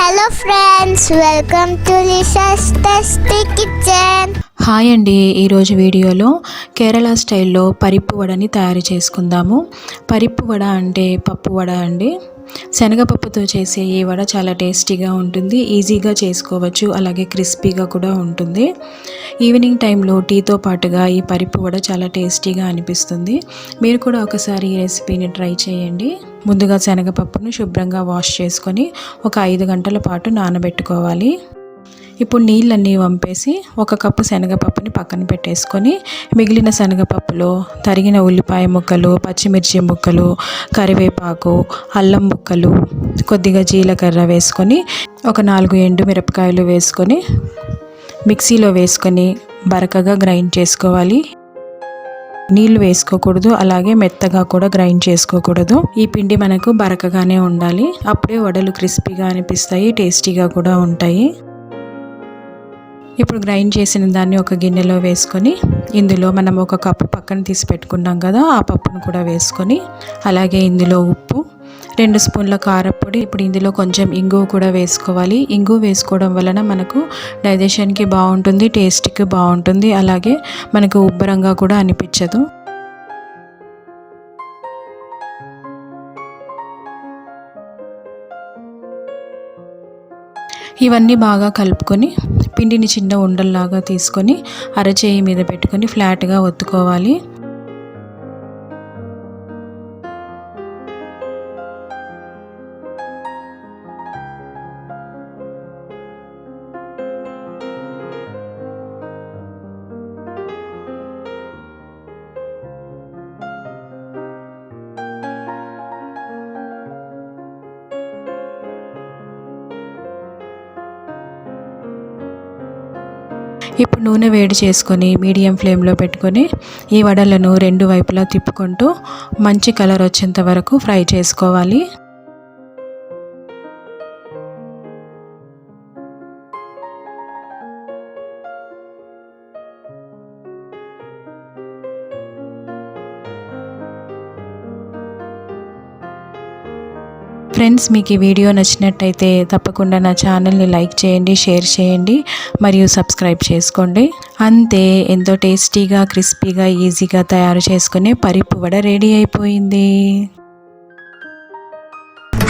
Hello friends, welcome to Lisa's tasty kitchen. Hi అండి. ఈరోజు వీడియోలో కేరళ స్టైల్లో పరిప్పు వడని తయారు చేసుకుందాము. పరిప్పు వడ అంటే పప్పు వడ అండి. శనగపప్పుతో చేసే ఈ వడ చాలా టేస్టీగా ఉంటుంది, ఈజీగా చేసుకోవచ్చు, అలాగే క్రిస్పీగా కూడా ఉంటుంది. ఈవినింగ్ టైంలో టీతో పాటుగా ఈ పరిప్పు వడ చాలా టేస్టీగా అనిపిస్తుంది. మీరు కూడా ఒకసారి ఈ రెసిపీని ట్రై చేయండి. ముందుగా శనగపప్పును శుభ్రంగా వాష్ చేసుకొని ఒక 5 గంటల పాటు నానబెట్టుకోవాలి. ఇప్పుడు నీళ్ళన్నీ వంపేసి 1 కప్పు శనగపప్పుని పక్కన పెట్టేసుకొని మిగిలిన శనగపప్పులో తరిగిన ఉల్లిపాయ ముక్కలు, పచ్చిమిర్చి ముక్కలు, కరివేపాకు, అల్లం ముక్కలు, కొద్దిగా జీలకర్ర వేసుకొని ఒక 4 ఎండుమిరపకాయలు వేసుకొని మిక్సీలో వేసుకొని బరకగా గ్రైండ్ చేసుకోవాలి. నీళ్లు వేసుకోకూడదు, అలాగే మెత్తగా కూడా గ్రైండ్ చేసుకోకూడదు. ఈ పిండి మనకు బరకగానే ఉండాలి. అప్పుడే వడలు క్రిస్పీగా అనిపిస్తాయి, టేస్టీగా కూడా ఉంటాయి. ఇప్పుడు గ్రైండ్ చేసిన దాన్ని ఒక గిన్నెలో వేసుకొని ఇందులో మనం 1 కప్పు పక్కన తీసి పెట్టుకున్నాం కదా, ఆ పప్పును కూడా వేసుకొని అలాగే ఇందులో ఉప్పు, 2 స్పూన్ల కారపొడి, ఇప్పుడు ఇందులో కొంచెం ఇంగువ కూడా వేసుకోవాలి. ఇంగువ వేసుకోవడం వలన మనకు డైజెషన్కి బాగుంటుంది, టేస్ట్కి బాగుంటుంది, అలాగే మనకు ఉబ్బరంగా కూడా అనిపించదు. ఇవన్నీ బాగా కలుపుకొని పిండిని చిన్న ఉండల్లాగా తీసుకొని అరచేయి మీద పెట్టుకొని ఫ్లాట్గా ఒత్తుకోవాలి. ఇప్పుడు నూనె వేడి చేసుకొని మీడియం ఫ్లేమ్లో పెట్టుకొని ఈ వడలను 2 వైపులా తిప్పుకుంటూ మంచి కలర్ వచ్చేంత వరకు ఫ్రై చేసుకోవాలి. ఫ్రెండ్స్, మీకు ఈ వీడియో నచ్చినట్టయితే తప్పకుండా నా ఛానల్ని లైక్ చేయండి, షేర్ చేయండి, మరియు సబ్స్క్రైబ్ చేసుకోండి. అంతే, ఎంతో టేస్టీగా, క్రిస్పీగా, ఈజీగా తయారు చేసుకునే పరిప్పు వడ రెడీ అయిపోయింది.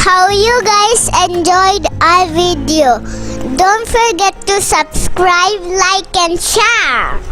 How you guys enjoyed our video? Don't forget to subscribe, like and share.